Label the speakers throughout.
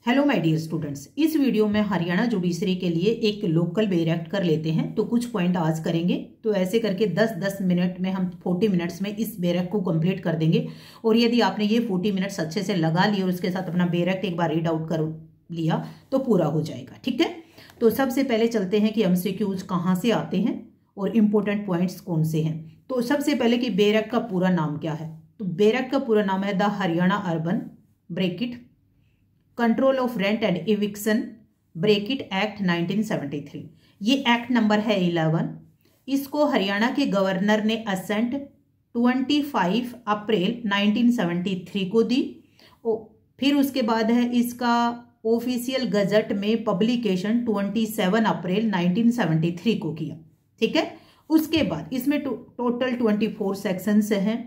Speaker 1: Hello my dear students, इस video में Haryana judiciary के लिए एक लोकल बेयर एक्ट कर लेते हैं। तो कुछ पॉइंट आज करेंगे, तो ऐसे करके 10-10 मिनट में हम 40 मिनट्स में इस बेयर एक्ट को कंप्लीट कर देंगे। और यदि आपने ये 40 मिनट्स अच्छे से लगा लिए और उसके साथ अपना बेयर एक्ट एक बार रीड आउट कर लिया तो पूरा हो जाएगा। ठीक है, तो सबसे पहले चलते हैं कि एमसीक्यूज कहाँ से आते हैं और इम्पोर्टेंट पॉइंट्स कौन से हैं। तो सबसे पहले कि बेयर एक्ट का पूरा नाम क्या है। तो बेयर एक्ट का पूरा नाम है the Haryana urban break it control of rent and eviction break it act 1973। ये एक्ट नंबर है 11। इसको हरियाणा के गवर्नर ने असेंट 25 अप्रैल 1973 को दी। फिर उसके बाद है इसका ऑफिशियल गजट में पब्लिकेशन 27 अप्रैल 1973 को किया। ठीक है, उसके बाद इसमें टोटल 24 सेक्शंस हैं।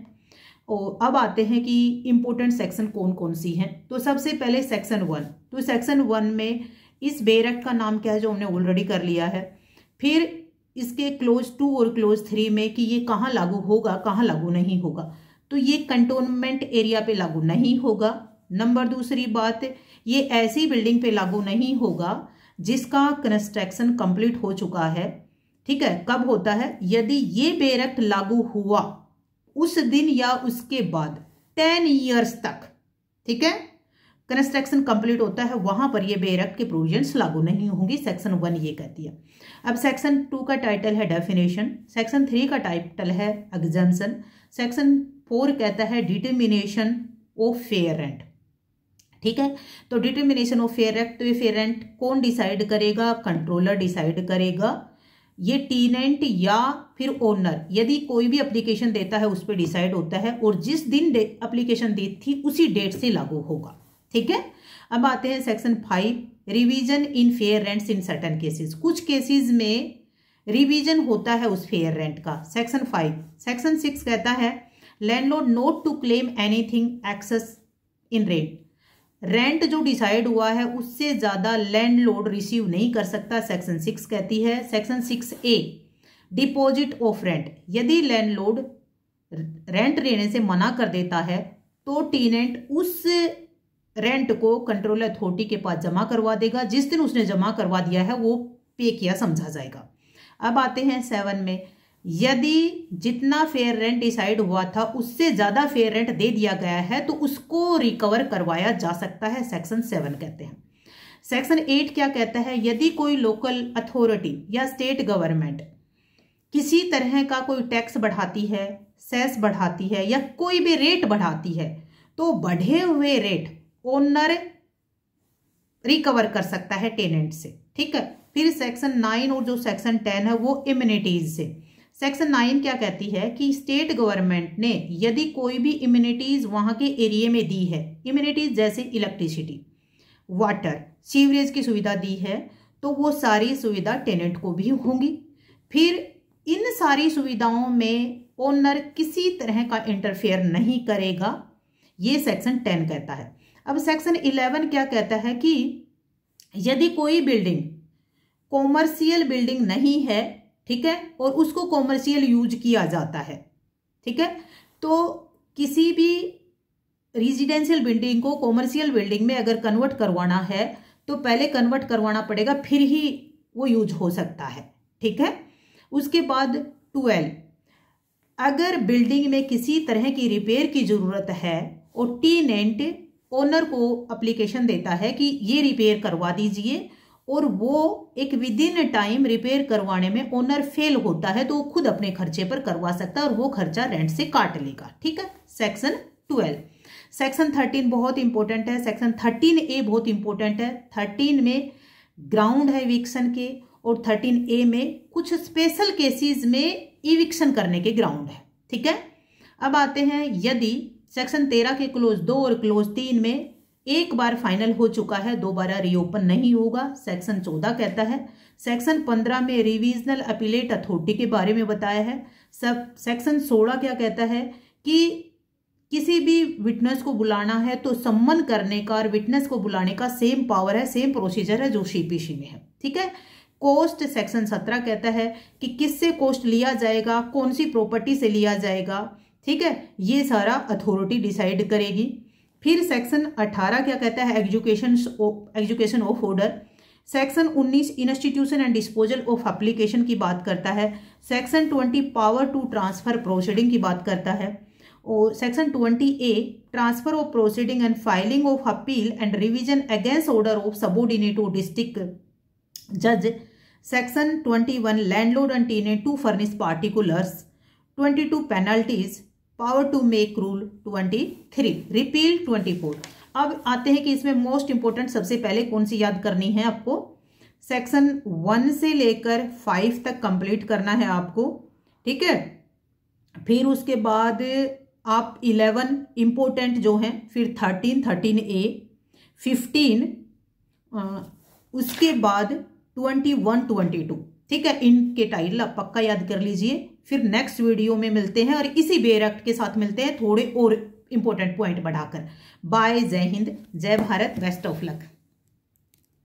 Speaker 1: और अब आते हैं कि इंपॉर्टेंट सेक्शन कौन कौन सी हैं। तो सबसे पहले सेक्शन 1। तो सेक्शन 1 में इस बेयर एक्ट का नाम क्या है जो हमने ऑलरेडी कर लिया है। फिर इसके क्लोज 2 और क्लोज 3 में कि ये कहाँ लागू होगा, कहाँ लागू नहीं होगा। तो ये कंटोनमेंट एरिया पे लागू नहीं होगा। नंबर दूसरी बात, ये ऐसी बिल्डिंग पे लागू नहीं होगा जिसका कंस्ट्रक्शन कंप्लीट हो चुका है। ठीक है, कब होता है, यदि ये बेयर एक्ट लागू हुआ उस दिन या उसके बाद 10 ईयर्स तक, ठीक है, कंस्ट्रक्शन कंप्लीट होता है, वहां पर ये बेयर एक्ट के प्रोविजंस लागू नहीं होंगी। सेक्शन 1 ये कहती है। अब सेक्शन 2 का टाइटल है डेफिनेशन, सेक्शन 3 का टाइटल है एग्जम्पशन, सेक्शन 4 कहता है डिटर्मिनेशन ऑफ फेयर रेंट। ठीक है, तो डिटर्मिनेशन ऑफ फेयर रेंट, तो ये फेयर रेंट कौन डिसाइड करेगा, कंट्रोलर डिसाइड करेगा। ये टेनेंट या फिर ओनर यदि कोई भी एप्लीकेशन देता है उस पर डिसाइड होता है, और जिस दिन एप्लीकेशन दी थी उसी डेट से लागू होगा। ठीक है, अब आते हैं section 5 revision in fair rents in certain cases. कुछ केसेस में रिवीजन होता है उस फेयर रेंट का। सेक्शन 5। सेक्शन 6 कहता है landlord not to claim anything excess in rent. Rent जो डिसाइड हुआ है उससे ज्यादा लैंडलॉर्ड रिसीव नहीं कर सकता, सेक्शन 6 कहती है। Section 6A deposit of rent, यदि लैंडलॉर्ड रेंट लेने से मना कर देता है तो टेनेंट उस रेंट को कंट्रोल अथॉरिटी के पास जमा करवा देगा। जिस दिन उसने जमा करवा दिया है वो पे किया समझा जाएगा। अब आते हैं 7 में, यदि जितना फेयर रेंट डिसाइड हुआ था उससे ज्यादा फेयर रेंट दे दिया गया है तो उसको रिकवर करवाया जा सकता है, सेक्शन 7 कहते हैं। सेक्शन 8 क्या कहता है, यदि कोई लोकल अथॉरिटी या स्टेट गवर्नमेंट किसी तरह का कोई टैक्स बढ़ाती है, सेस बढ़ाती है या कोई भी रेट बढ़ाती है तो बढ़े हुए रेट ओनर रिकवर कर सकता है टेनेंट से। ठीक है, फिर सेक्शन 9 और जो सेक्शन 10 है वो इम्यूनिटीज से। सेक्शन 9 क्या कहती है कि स्टेट गवर्नमेंट ने यदि कोई भी इम्यूनिटीज वहां के एरिया में दी है, इम्यूनिटीज जैसे इलेक्ट्रिसिटी, वाटर, सीवरेज की सुविधा दी है, तो वो सारी सुविधा टेनेंट को भी होंगी। फिर इन सारी सुविधाओं में ओनर किसी तरह का इंटरफेयर नहीं करेगा, ये सेक्शन 10 कहता है। अब सेक्शन 11 क्या कहता है कि यदि कोई बिल्डिंग कॉमर्शियल बिल्डिंग नहीं है, ठीक है, और उसको कॉमर्शियल यूज किया जाता है, ठीक है, तो किसी भी रेजिडेंशियल बिल्डिंग को कॉमर्शियल बिल्डिंग में अगर कन्वर्ट करवाना है तो पहले कन्वर्ट करवाना पड़ेगा, फिर ही वो यूज हो सकता है। ठीक है, उसके बाद 12, अगर बिल्डिंग में किसी तरह की रिपेयर की जरूरत है और टेनेंट ओनर को एप्लीकेशन देता है कि ये रिपेयर करवा दीजिए और वो एक विद इन टाइम रिपेयर करवाने में ओनर फेल होता है तो वो खुद अपने खर्चे पर करवा सकता है और वो खर्चा रेंट से काट लेगा। ठीक है, सेक्शन 12। सेक्शन 13 बहुत इंपॉर्टेंट है, सेक्शन 13A बहुत इंपॉर्टेंट है। 13 में ग्राउंड है इविक्शन के और 13A में कुछ स्पेशल केसेस में इविक्शन करने के ग्राउंड है। ठीक है, अब आते हैं यदि सेक्शन 13 के क्लोज 2 और क्लोज 3 में एक बार फाइनल हो चुका है, दोबारा रीओपन नहीं होगा, सेक्शन 14 कहता है। सेक्शन 15 में रिविजनल अपीलेट अथॉरिटी के बारे में बताया है। सब सेक्शन 16 क्या कहता है कि किसी भी विटनेस को बुलाना है तो सम्मन करने का और विटनेस को बुलाने का सेम पावर है, सेम प्रोसीजर है जो सीपीसी में है। ठीक है, कोस्ट सेक्शन 17 कहता है कि किससे कोस्ट लिया जाएगा, कौन सी प्रॉपर्टी से लिया जाएगा। ठीक है, ये सारा अथॉरिटी डिसाइड करेगी। फिर सेक्शन 18 क्या कहता है, education of order. Section 19 institution and disposal of application की बात करता है। Section 20 power to transfer proceeding की बात करता है। और section 20A transfer of proceeding and filing of appeal and revision against order of subordinate to district जज। Section 21 landlord and tenant to furnish particulars. 22 penalties, power to make rule 23, repeal 24। अब आते हैं कि इसमें मोस्ट इंपोर्टेंट सबसे पहले कौन सी याद करनी है आपको, सेक्शन 1 से लेकर 5 तक कंप्लीट करना है आपको, ठीक है। फिर उसके बाद आप 11 इंपोर्टेंट जो हैं, फिर 13A, 15, उसके बाद 21, 22, ठीक है। इनके टाइटल आप पक्का याद कर लीजिए। फिर नेक्स्ट वीडियो में मिलते हैं और इसी बेयर एक्ट के साथ मिलते हैं थोड़े और इंपॉर्टेंट पॉइंट बढ़ाकर। बाय, जय हिंद, जय भारत, बेस्ट ऑफ लक।